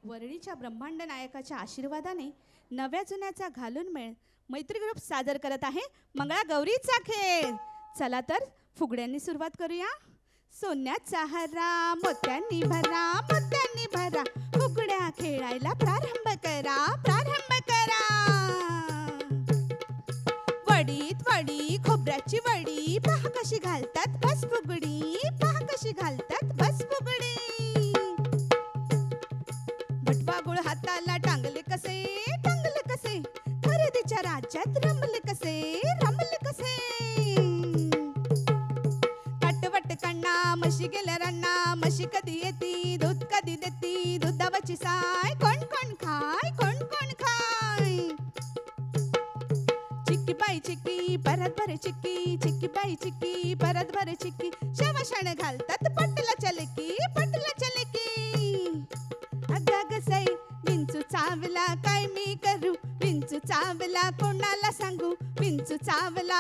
वरळीच्या ब्रह्मांड नायकाच्या आशीर्वादाने नव्या जुन्याचा घालून मेळ मैत्री ग्रुप सादर करत आहे मंगळागौरीचा खेळ. चला तर फुगड्यांनी सुरुवात करूया. सोन्याचा हरा मोत्यांनी भरा फुगड्या खेळायला प्रारंभ करा. वडीत वडी खोबऱ्याची वडी पहा कशी घालतात बस फुगडी. बटवा गुळ हाताला टांगले कसे खरेदीच्या राज्यात रमले कसे. कटवट कण्णा म्हशी गेल्या रण्णा म्हशी कधी येती दूध कधी देती दुधावची साय कोण खाय. चिक्की बाई चिक्की परत भरे चिक्की बाई चिक्की परत भरे चिक्की शवशण घालतात पटला चलकी. अगं सई विंचू चावला काय मी करू विंचू चावला कोणाला सांगू. विंचू चावला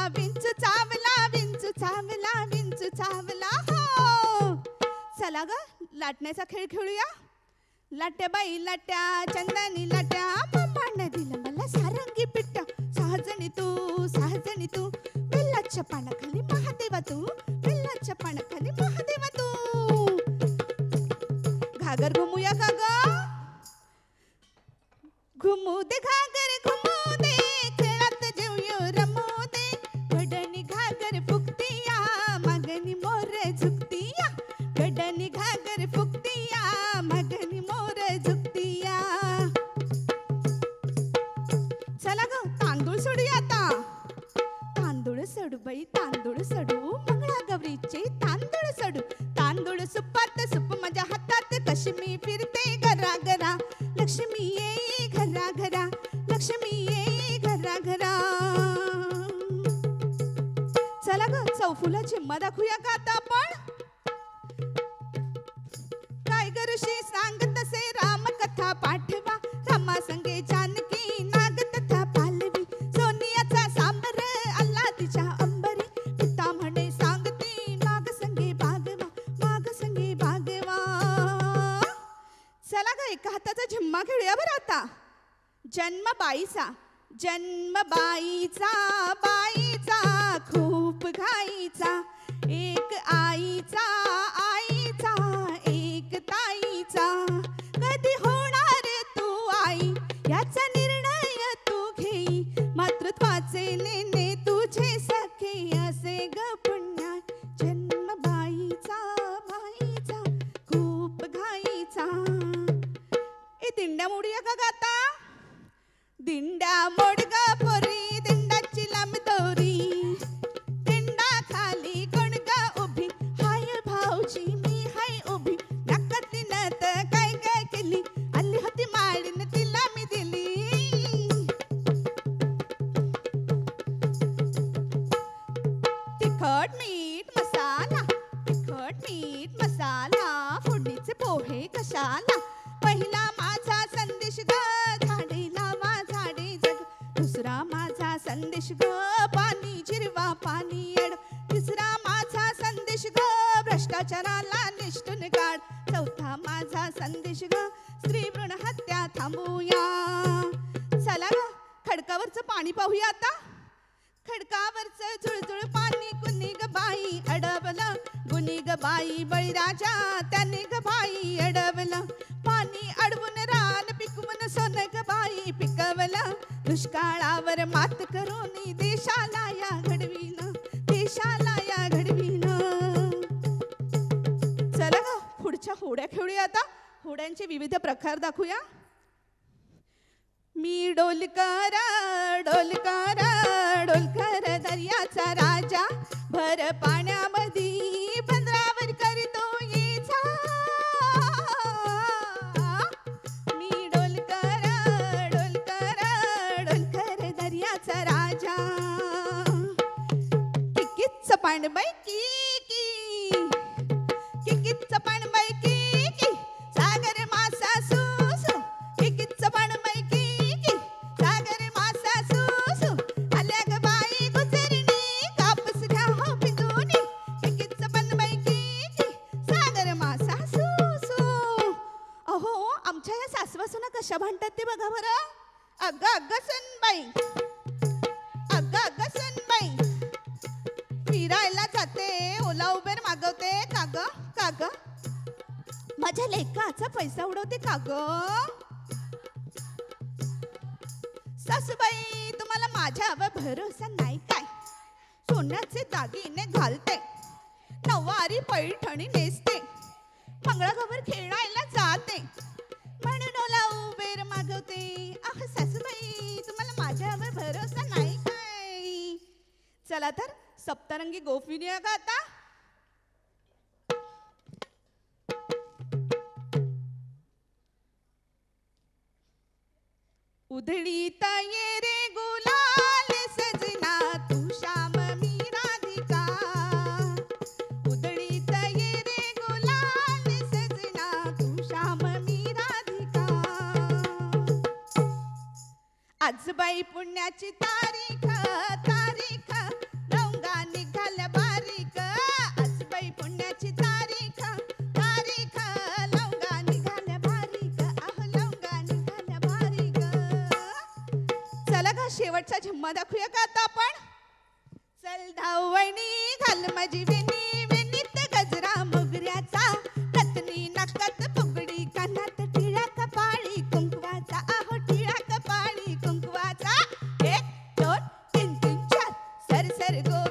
हो. चला ग लाटण्याचा खेळ खेळूया. लाट्या बाई लाट्या चंदनी लाट्या मामानं दिलं मला सारंगी पिट्टा. सहाजणी तू बेलाच्या पानाखाली महादेवा तू. घागर घुमूया का ग घुमू दे घागर घुमू दे खेळात जेवयो रमू दे. गडनी घागर फुगतिया मागणी मोर झुकतिया. गडनी घागर फुगतिया मागणी मोर झुकतिया. चला ग तांदूळ सोडूया आता. तांदूळ सोडू बाई तांदूळ सोडू मंगळागौरीचे तांदूळ सोडू. तांदूळ सुपात सुप माझ्या हातात कशी मी फिरते घरा. लक्ष्मी ये घरा चला ग चौफुला झिम्मा दाखवूया का आता आपण. काय गरुशी सांग तसे रामकथा पाठवा. रमा संगे जानकी नाग तथा पालवी. सोनियाचा सांबर आला तिच्या अंबरी. पिता म्हणे सांगती माग संगे बागवा. चला ग एका हाताचा झिम्मा खेळूया बरं आता. जन्म बाईचा खूप घाईचा. एक आईचा एक ताईचा. कधी होणार तू आई याचा निर्णय तू घेई. मातृत्वाचे लेणे तुझे सखे असे ग पुण्या. जन्म बाईचा खूप घाईचा. ए दिंड्या मोडूया का गाता. दिंड्या मोड ग पोरी दिंडाची लांब दोरी. दिंडा खाली कोण ग उभी हाय भाऊजी मी हाय उभी. नाकाती नत काय काय केली आली होती माळीन तिला मी दिली. तिखट मीठ मसाला फोडणीचे पोहे कशाला. पहिला माझा संदेश ग झाडे लावा झाडे जग. दुसरा माझा संदेश ग पाणी जिरवा पाणी एड. तिसरा माझा संदेश ग भ्रष्टाचाराला निष्ठून काढ. चौथा माझा संदेश ग स्त्री भ्रूण हत्या थांबूया. चला ग खडकावरचं पाणी पाहूया आता. खडकावरचं झुळझुळ पाणी कुणी ग बाई अडवलं. गुणी ग बाई बळीराजा त्याने ग बाई अडवलं. पाणी अडवून रान पिकवून सोनं ग बाई पिकवलं. दुष्काळावर मात करून देशाला या घडवीन. चला ग पुढच्या होड्या खेळूया आता. होड्यांचे विविध प्रकार दाखवूया. मी डोलकर दर्याचा राजा. भर पाण्यामध्ये बंदरावर करतो ये जा. मी डोलकर दर्याचा राजा. किकीच पाण बाई किकीच पाण बाई की सागर मासा सू. किकीच पाण बाई की सागर मासा सू. आल्या ग बाई गुजरणी कापूस घ्या हो पिंजूनी. किकीच पाण बाई की सागर मासा सू. अहो आमच्या माझ्या या सासवासुना कशा भांडतात ते बघा बरं. अगं अगं सुनबाई, अगं अगं सुनबाई, फिरायला जाते, ओला उबेर मागवते, काग माझ्या लेकाचा पैसा उडवते काग. सासूबाई तुम्हाला माझ्यावर भरोसा नाही काय. सोन्याचे दागिने घालते, नऊवारी पैठणी नेसते, मंगळागौर खेळायला जाते, म्हणून ओला उबेर मागवते. अह सासूबाई तुम्हाला माझ्यावर भरोसा नाही काय. चला तर सप्तरंगी गोफिनिया का आता. उधळीता ये रे गुलाल सजना तू श्याम मी राधिका. उधळीता ये रे गुलाल सजना तू श्याम मी राधिका. आज बाई पुण्याची तारीख तारीख लवंगा निघाल बारीक. आज बाई पुण्याची तारीख तारीख लवंगा निघाल बारीक. आह लवंगा निघाल बारीक. चला गा शेवटचा झिम्मा दाखवूया का आता आपण. चल धावणी घाल माझी वेणी, वेणीत गजरा मोगऱ्याचा, रत्नी नाकात फुगडी, कानात टिळा कपाळी कुंकवाचा. आहो टिळा कपाळी कुंकवाचा. 1 2 3 3 4 सर सर गो